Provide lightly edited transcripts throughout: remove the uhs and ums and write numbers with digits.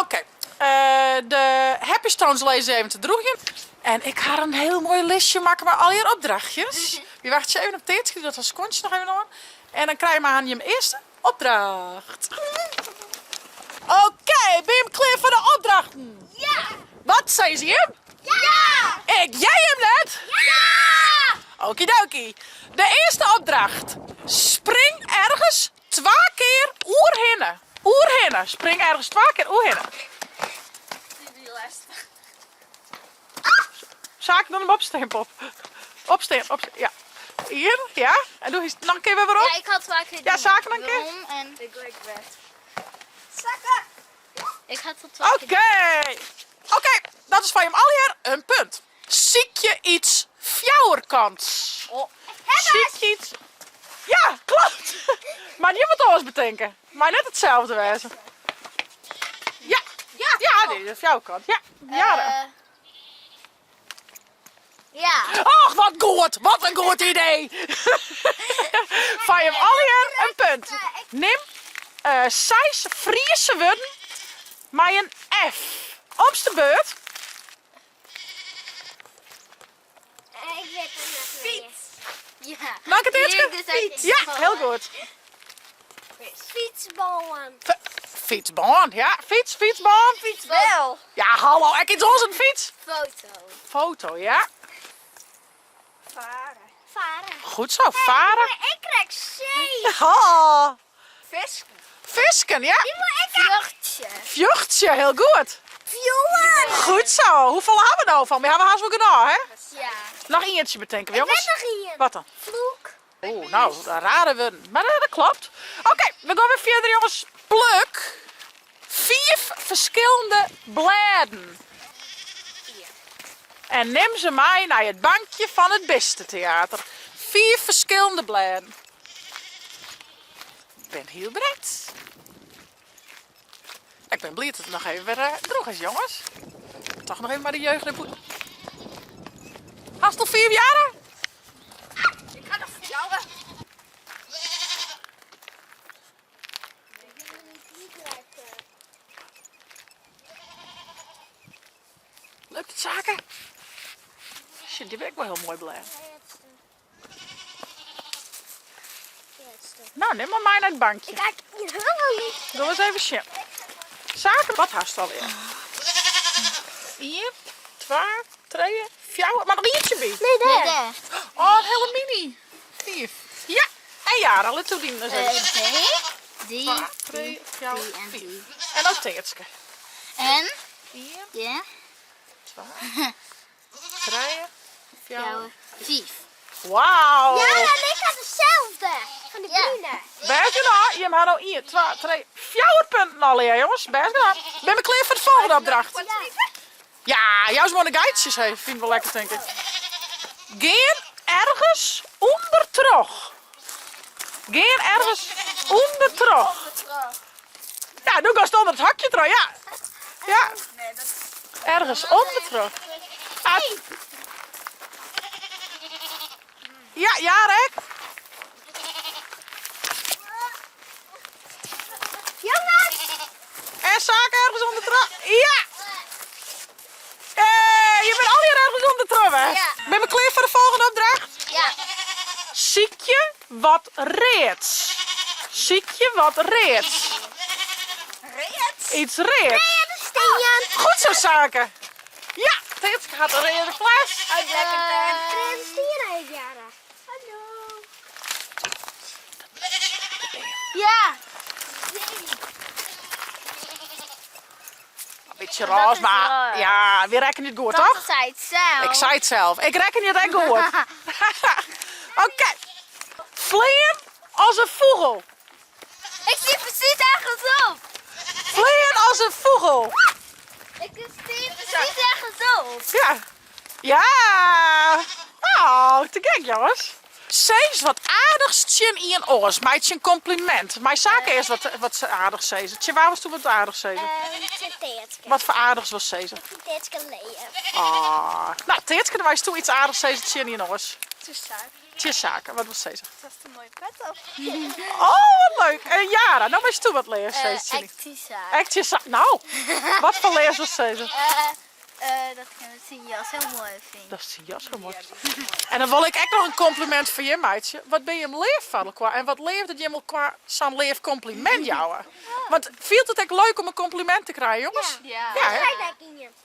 Oké. De Happy Stones lezen even te droegen. En ik ga een heel mooi listje maken met al je opdrachtjes. Je wacht je even op Teertje, die doet een secondje nog even aan. En dan krijg je maar aan je eerste opdracht. Oké, ben je klaar voor de opdrachten? Ja! Wat zei ze hem? Ja! Jij hem net? Ja! Okidoki. De eerste opdracht. Spring ergens 2 keer oerhinnen. Oerhinnen. Spring ergens 2 keer oerhinnen. Zaak dan hem opsteen, Pop. Opsteen. Ja. Hier, ja. En doe eens nog een keer weer op. Ja, ik had 2 keer. Ja, zaken nog een keer. En ik leg weg. Zakken! Ik ga tot 2 keer. Oké, dat is van je alweer een punt. Ziek je iets fjouwerkans? Oh. Ziek je iets... Ja, klopt. Maar niet wat anders bedenken. Maar net hetzelfde wezen. Ja, dit is de fjouwerkant. Ja, Ja. Ach, wat goed! Wat een goed idee! Van je alweer een punt. Neem 6 Friese woorden met een F. Op de beurt. Ik weet het net. Fiets. Ja. Dank het eerst. Ja, heel goed. Fietsbaan. Fietsbaan, ja. Fietsbaan. Fietsbel. Ja, hallo, ik iets ons een fiets. Foto. Foto, ja. Varen. Goed zo, varen. Ik krijg C. Ha. Visken. Visken, ja. Vluchtje. Vjuchtje, heel goed. Violen. Goed zo. Hoeveel hebben we nou van? We hebben haast wel gedaan, hè? Ja. Nog eentje bedenken, jongens. nog hier. Wat dan? Vloek. Oeh, nou, daar raden we. Maar dat klopt. Oké, we gaan weer verder, jongens. Pluk 4 verschillende bladen. En neem ze mee naar het bankje van het beste theater. 4 verschillende bladen. Ik ben heel bereid. Ik ben blij dat het nog even weer droog is, jongens. Toch nog even maar de jeugd en poet. Hast al 4 jaar? Ik ga nog verjouwen. Lukt het zaken? Shit, die ben ik wel heel mooi blij. Nou, neem maar mij naar het bankje. Kijk, hier helemaal niet. Doe eens even shit. Zaken, wat haast alweer? 1, 2, 3, 4. Maar nog eentje bij. Nee, daar. Oh, een hele mini. 4. Ja, en ja, alle toedienen. 2, 3, 2, 3, 4, en 4. 4. En ook Teertske. En? 4, Ja. 2, 3, 4. 5. Wauw. Ja, en ik had hetzelfde. Van de groene. Best gedaan. Je hebt nou 1, 2, 3, 4 punten alweer, jongens. Best gedaan. Ben we klaar voor de volgende opdracht? Ja, juist maar de guidjes heeft. Vind ik wel lekker, denk ik. Geen ergens onder terug. Geen ergens onder terug. Ja, doe ik onder het hakje terug. Ja. Ja. Ergens onder terug. Ah. Ja, Rek. Jongens! En zaken ergens onder terug. Ja. Je bent al hier ergens onder terug, hè? Ja. Ben je klaar voor de volgende opdracht? Ja. Ziek je wat reeds? Ziek je wat reeds? Iets reeds. Steen. Goed zo, zaken. Ja, dit gaat er in de klas. Steen jaren. Hallo. Ja. Een beetje roos, maar raar. ja, we rekken niet goed, Dat toch? zei het zelf. Ik zei het zelf. Ik reken niet echt goed. Oké. Vliegen als een vogel. Ik zie precies ergens op. Vliegen als een vogel. Ik zie precies ergens op. Ja. Ja. Nou, te gek, jongens. Zeg wat aardigs tjen in een oors. Meidje een compliment. Mijn zaken is wat aardigs zezen. Tje, waar was toen wat aardigs zezen? Wat voor aardigs was zezen? Teertske leien. Ah. Nou, Teertske, dan was toen iets aardigs zezen tjen in een oors. Tjeszaken, wat was ze? Dat is een mooie pet op. Oh, wat leuk. En Jara, nou ben je toe wat leers, zei Actiezaak. Nou, wat voor leers was ze? Dat ik zijn jas heel mooi vind. Dat is die jas mooi. En dan wil ik echt nog een compliment voor je, meidje. Wat ben je hem leervallen qua? En wat leeft het je hem qua zo'n leef compliment jouwen? Want viel het echt leuk om een compliment te krijgen, jongens? Ja. Ja, hè?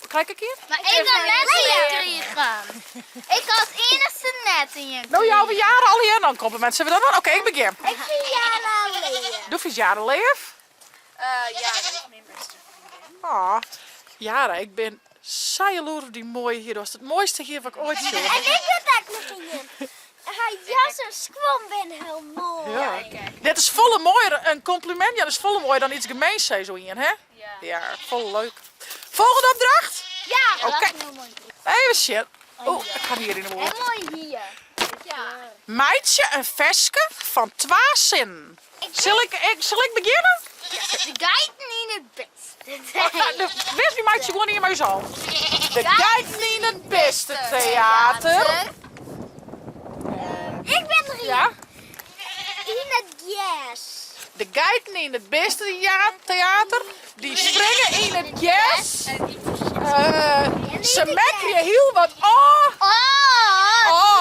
Kijk een keer. Maar ik kan net niet gaan. Ik had eerste net in je. Nou, jou we jaren al hier dan compliment. Zullen we dat doen? Oké, ik begin. Ik vind Jana leer. Doe eens Jara leef. Ja, dat is mijn beste vriendin. Ah, Jara, ik ben saailoer op die mooie hier. Dat was het mooiste hier wat ik ooit zie. En ik ben daar nog in. Haar jas en squam ben heel mooi. Ja. Dit is volle mooier, een compliment. Ja, dat is volle mooier dan iets gemeens, zei zo in, hè? Ja. Ja, vol leuk. Volgende opdracht. Ja, Oké. dat is heel mooi. Even shit. Oh, ik ga hier in de En woord. mooi hier. Ja. Meidje een veske van 2 zinnen. Zal ik beginnen? De guide niet het best. Wees die meidje gewoon hier maar zo. De guide in het beste theater. Ik ben er hier. Ja. In het yes. De guide in het beste theater. Die springen in het yes. Ze maken je heel wat. Oh,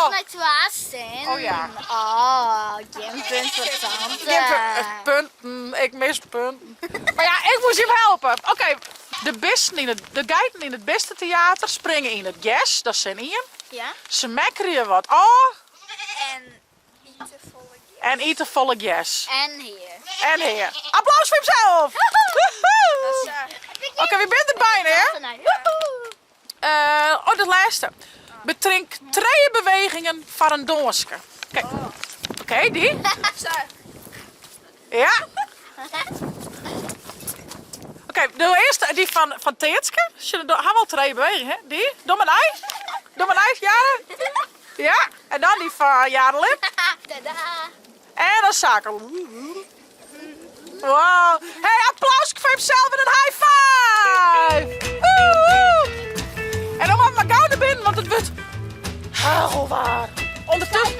dat is met wassen. Oh ja. Oh, geen punt wat tante. Punten, ik mis punten. Maar ja, ik moest je helpen. Oké, de guiden in het beste theater springen in het yes, dat zijn hier. Ja. Ze maken je wat. En eten volle En eten volle yes. En hier. En hier. Applaus voor hemzelf. Oké, wie bent er bijna, hè? De laatste. Betrink 3 bewegingen van een donske. Kijk. Oké, die. Ja. Oké, de eerste, die van Teetske. Gaan wel 2 bewegingen, hè? Die. Doe maar ijs. Doe maar ijs, Jaren. Ja. En dan die van Jarenlip. Tada. En dan zaken. Wow. Hey, applaus voor hemzelf en een high five. Woehoe. En dan mag maar gauw naar binnen, want het wordt heel waar. Ondertussen